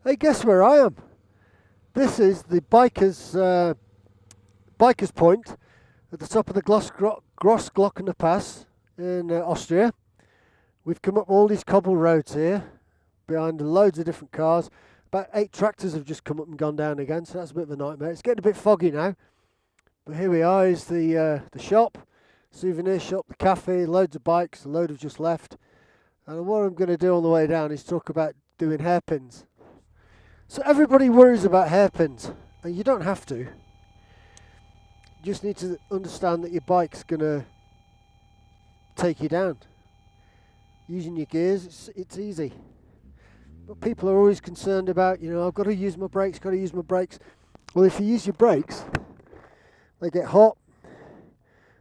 Hey, guess where I am? This is the bikers point at the top of the Grossglockner Pass in Austria. We've come up all these cobble roads here behind loads of different cars. About 8 tractors have just come up and gone down again, so that's a bit of a nightmare. It's getting a bit foggy now, but here we are. Is the shop, souvenir shop, the cafe, loads of bikes. A load have just left, and what I'm going to do on the way down is talk about doing hairpins. So everybody worries about hairpins, and you don't have to. You just need to understand that your bike's going to take you down. Using your gears, it's easy. But people are always concerned about, I've got to use my brakes, Well, if you use your brakes, they get hot,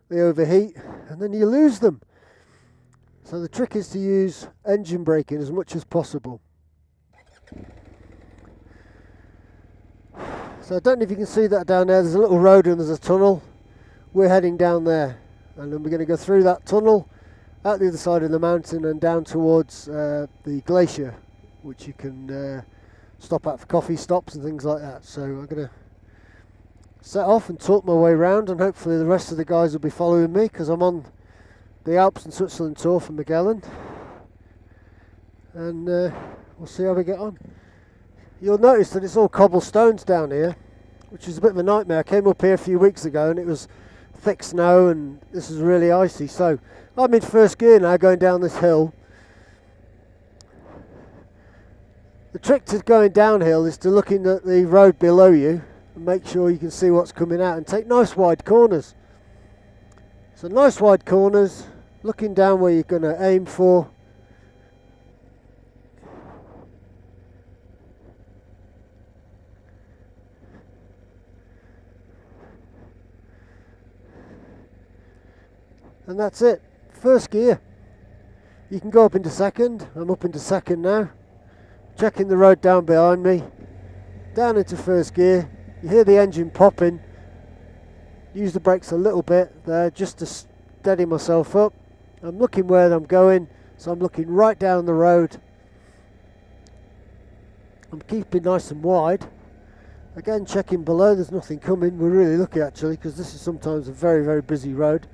they overheat, and then you lose them. So the trick is to use engine braking as much as possible. So I don't know if you can see that down there. There's a little road and there's a tunnel. We're heading down there, and then we're going to go through that tunnel, out the other side of the mountain and down towards the glacier, which you can stop at for coffee stops and things like that. So I'm going to set off and talk my way around, and hopefully the rest of the guys will be following me, because I'm on the Alps and Switzerland tour from Magellan, and we'll see how we get on. You'll notice that it's all cobblestones down here, which is a bit of a nightmare. I came up here a few weeks ago and it was thick snow, and this is really icy. So I'm in first gear now, going down this hill. The trick to going downhill is to look at the road below you and make sure you can see what's coming out, and take nice wide corners. So nice wide corners, looking down where you're going to aim for. And that's it. First gear. You can go up into second. I'm up into second now. Checking the road down behind me. Down into first gear. You hear the engine popping. Use the brakes a little bit there just to steady myself up. I'm looking where I'm going, so I'm looking right down the road. I'm keeping nice and wide. Again, checking below, there's nothing coming. We're really lucky actually, because this is sometimes a very, very busy road.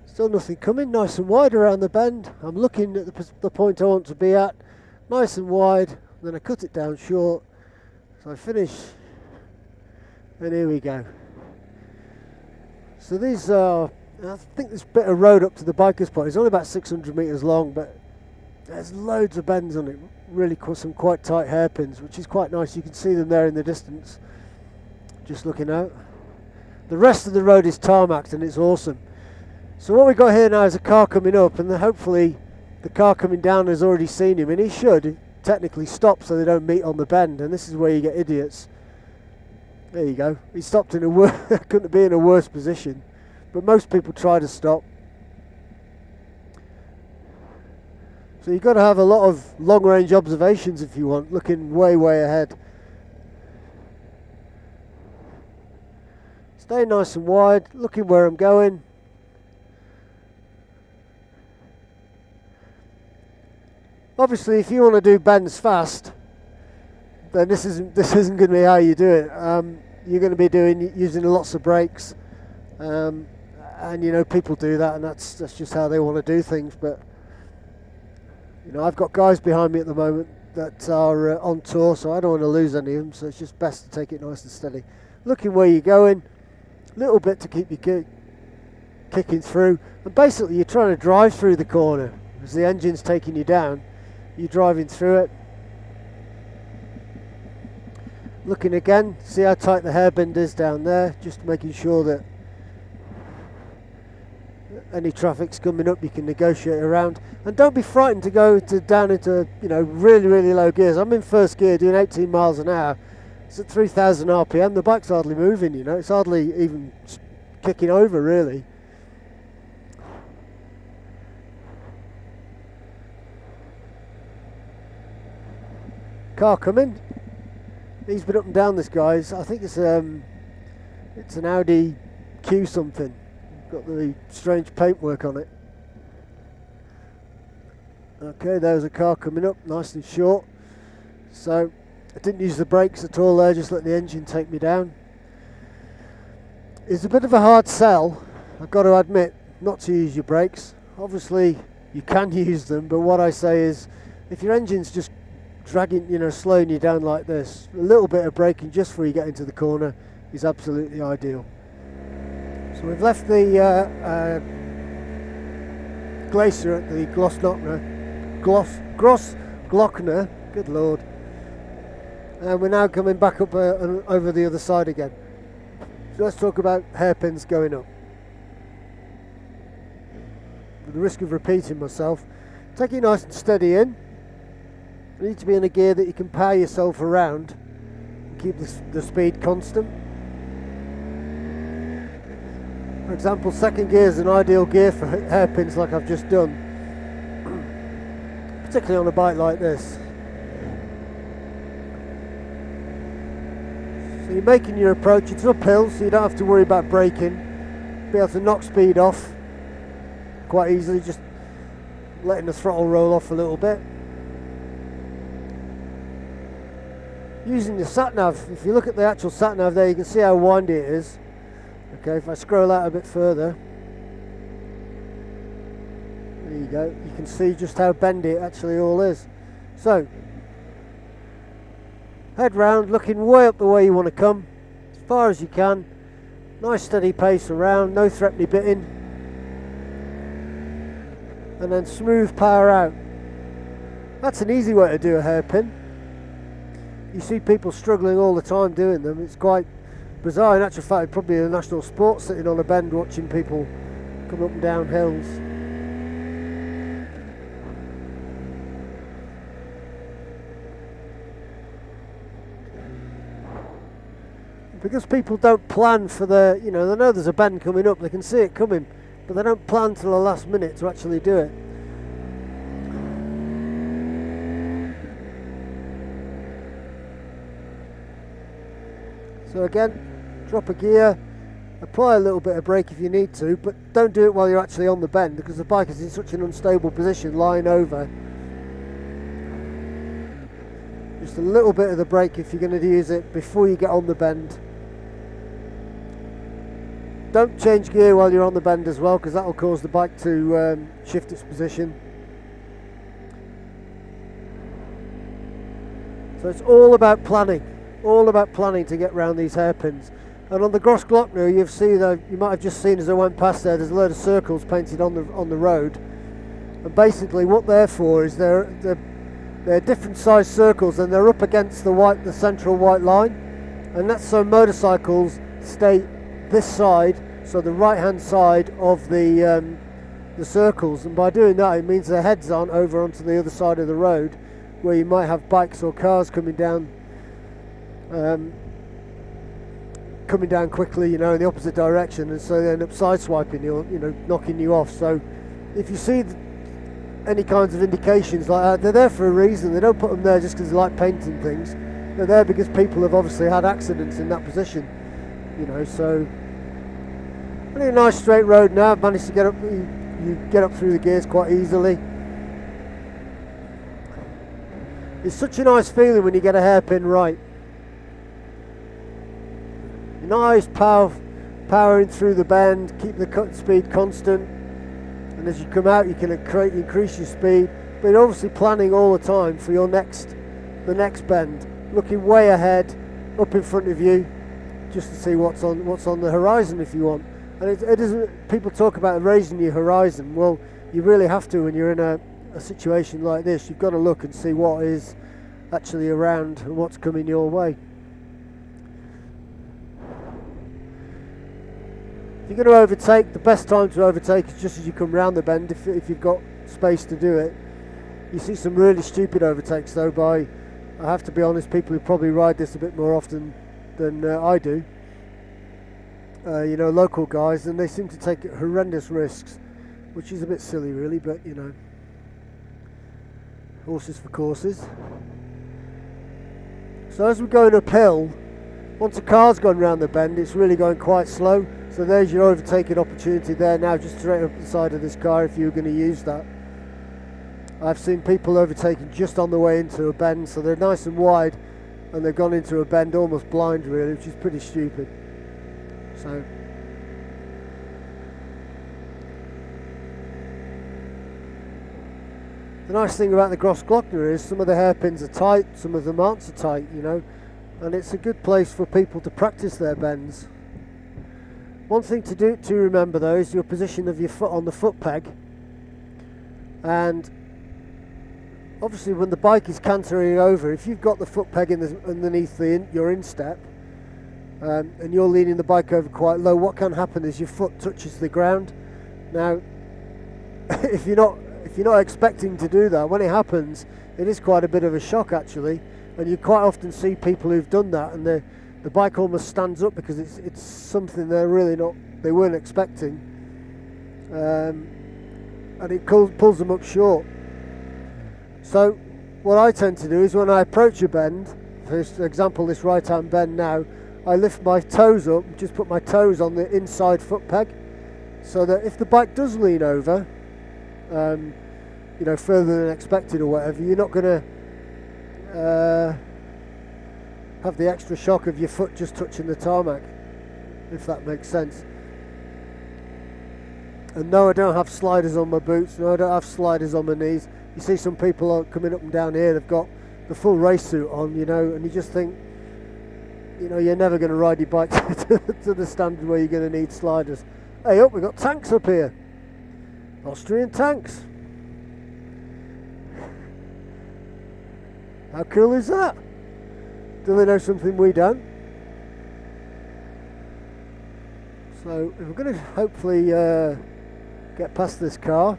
Still nothing coming, nice and wide around the bend. I'm looking at the point I want to be at, nice and wide, then I cut it down short, so I finish, and here we go. So these are, I think this bit of road up to the bikers point is only about 600 metres long, but there's loads of bends on it, really some quite tight hairpins, which is quite nice. You can see them there in the distance, just looking out. The rest of the road is tarmacked and it's awesome. So what we've got here now is a car coming up, and then hopefully the car coming down has already seen him, and he should technically stop so they don't meet on the bend, and this is where you get idiots. There you go. He stopped in a couldn't be in a worse position, but most people try to stop. So you've got to have a lot of long-range observations if you want, looking way, way ahead. Stay nice and wide, looking where I'm going. Obviously, if you want to do bends fast, then this isn't going to be how you do it. You're going to be using lots of brakes, and people do that, and that's just how they want to do things. But I've got guys behind me at the moment that are on tour, so I don't want to lose any of them. So it's just best to take it nice and steady, looking where you're going, a little bit to keep you kicking through, and basically you're trying to drive through the corner as the engine's taking you down. You're driving through it. Looking again, see how tight the hairbend is down there, just making sure that any traffic's coming up you can negotiate around. And don't be frightened to go down into really, really low gears. I'm in first gear doing 18 miles an hour. It's at 3,000 RPM. The bike's hardly moving, it's hardly even kicking over really. Car coming. He's been up and down, this guy's. I think it's an Audi Q something. Got the strange paintwork on it. Okay, there's a car coming up, nice and short. So I didn't use the brakes at all there, just let the engine take me down. It's a bit of a hard sell, I've got to admit, not to use your brakes. Obviously you can use them, but what I say is, if your engine's just dragging, you know, slowing you down like this, a little bit of braking just before you get into the corner is absolutely ideal. So we've left the glacier at the Grossglckner, good lord, and we're now coming back up over the other side again. So let's talk about hairpins going up. With the risk of repeating myself, take it nice and steady in. You need to be in a gear that you can power yourself around and keep the speed constant. For example, second gear is an ideal gear for hairpins like I've just done, particularly on a bike like this. So you're making your approach, it's uphill, so you don't have to worry about braking. Be able to knock speed off quite easily, just letting the throttle roll off a little bit. Using the sat-nav, if you look at the actual sat-nav there, you can see how windy it is. Okay, if I scroll out a bit further, there you go, you can see just how bendy it actually all is. So, head round, looking way up the way you want to come, as far as you can. Nice steady pace around, no threatening bitting. And then smooth power out. That's an easy way to do a hairpin. You see people struggling all the time doing them. It's quite bizarre. In actual fact, probably a national sport, sitting on a bend watching people come up and down hills. Because people don't plan for the, you know, they know there's a bend coming up, they can see it coming, but they don't plan till the last minute to actually do it. So again, drop a gear, apply a little bit of brake if you need to, but don't do it while you're actually on the bend, because the bike is in such an unstable position lying over. Just a little bit of the brake if you're going to use it before you get on the bend. Don't change gear while you're on the bend as well, because that will cause the bike to shift its position. So it's all about planning. All about planning to get round these hairpins. And on the Grossglockner, you might have just seen as I went past there's a load of circles painted on the road. And basically what they're for is they're different sized circles, and they're up against the central white line, and that's so motorcycles stay this side, so the right hand side of the circles, and by doing that it means their heads aren't over onto the other side of the road where you might have bikes or cars coming down quickly, you know, in the opposite direction, and so they end up sideswiping you, you know, knocking you off. So if you see any kinds of indications like that, they're there for a reason. They don't put them there just because they like painting things. They're there because people have obviously had accidents in that position, you know. So really a nice straight road now. I've managed to get up, you get up through the gears quite easily. It's such a nice feeling when you get a hairpin right. Nice powering through the bend, keep the speed constant, and as you come out you can increase your speed, but you're obviously planning all the time for the next bend, looking way ahead, up in front of you, just to see what's on the horizon if you want. And it isn't, people talk about raising your horizon. Well, you really have to when you're in a situation like this. You've got to look and see what is actually around and what's coming your way. If you're going to overtake, the best time to overtake is just as you come round the bend, if you've got space to do it. You see some really stupid overtakes though by, I have to be honest, people who probably ride this a bit more often than I do. You know, local guys, and they seem to take horrendous risks, which is a bit silly really, but you know, horses for courses. So as we're going uphill, once a car's gone round the bend, it's really going quite slow. So there's your overtaking opportunity there now, just straight up the side of this car if you were going to use that. I've seen people overtaken just on the way into a bend, so they're nice and wide and they've gone into a bend almost blind really, which is pretty stupid. So the nice thing about the Grossglockner is some of the hairpins are tight, some of them aren't so tight, you know, and it's a good place for people to practice their bends. One thing to remember though is your position of your foot on the foot peg, and obviously when the bike is cantering over, if you've got the foot peg underneath your instep and you're leaning the bike over quite low, what can happen is your foot touches the ground. Now if you're not expecting to do that, when it happens it is quite a bit of a shock actually, and you quite often see people who've done that and the bike almost stands up because it's something they weren't expecting, and it pulls them up short. So what I tend to do is when I approach a bend, for example this right hand bend now, I lift my toes up, just put my toes on the inside foot peg, so that if the bike does lean over, you know, further than expected or whatever, you're not going to have the extra shock of your foot just touching the tarmac, if that makes sense. And no, I don't have sliders on my boots, no I don't have sliders on my knees. You see some people coming up and down here, they've got the full race suit on, you know, and you just think, you know, you're never going to ride your bike to the standard where you're going to need sliders. Hey up, we've got tanks up here, Austrian tanks. How cool is that? Do they know something we don't? So we're going to hopefully get past this car,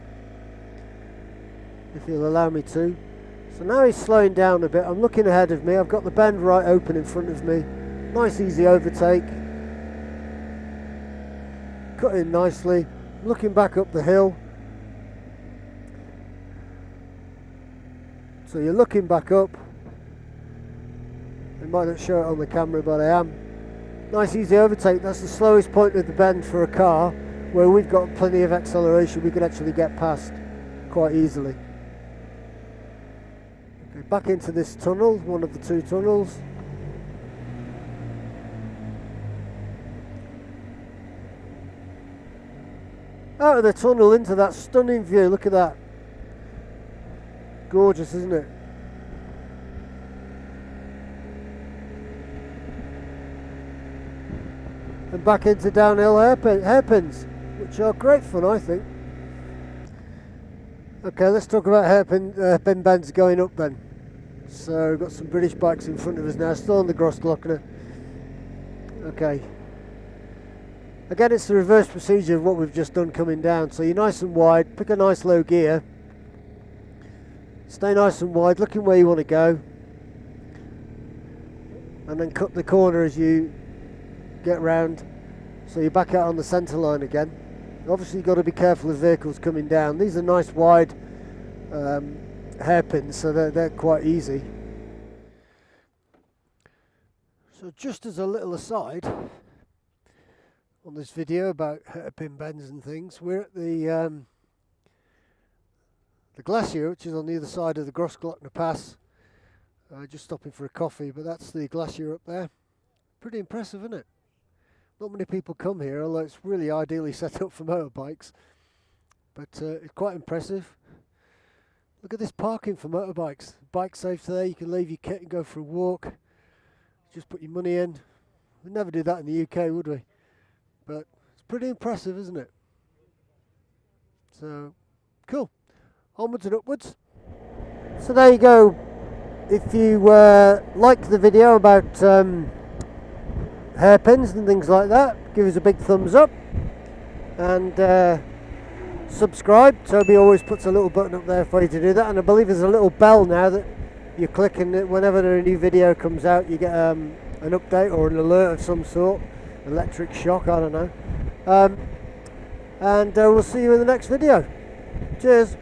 if he'll allow me to. So now he's slowing down a bit. I'm looking ahead of me. I've got the bend right open in front of me. Nice easy overtake. Cut in nicely. Looking back up the hill. So you're looking back up. I might not show it on the camera, but I am. Nice easy overtake. That's the slowest point of the bend for a car, where we've got plenty of acceleration. We could actually get past quite easily. Okay, back into this tunnel, one of the two tunnels. Out of the tunnel into that stunning view. Look at that. Gorgeous, isn't it? And back into downhill hairpins, which are great fun, I think. Okay, let's talk about hairpin bends going up then. So we've got some British bikes in front of us now, still on the Grossglockner. Okay. Again, it's the reverse procedure of what we've just done coming down. So you're nice and wide, pick a nice low gear, stay nice and wide, looking where you want to go, and then cut the corner as you get round, so you're back out on the centre line again. Obviously you've got to be careful of vehicles coming down. These are nice wide hairpins, so they're quite easy. So just as a little aside on this video about hairpin bends and things, we're at the glacier, which is on the other side of the Grossglockner Pass. Just stopping for a coffee, but that's the glacier up there. Pretty impressive, isn't it? Not many people come here, although it's really ideally set up for motorbikes. But it's quite impressive. Look at this parking for motorbikes. Bike safe there, you can leave your kit and go for a walk. Just put your money in. We'd never do that in the UK, would we? But it's pretty impressive, isn't it? So, cool. Onwards and upwards. So there you go. If you like the video about hairpins and things like that, give us a big thumbs up and subscribe. Toby always puts a little button up there for you to do that, and I believe there's a little bell now that you click, and whenever a new video comes out you get an update or an alert of some sort. Electric shock, I don't know. And we'll see you in the next video. Cheers.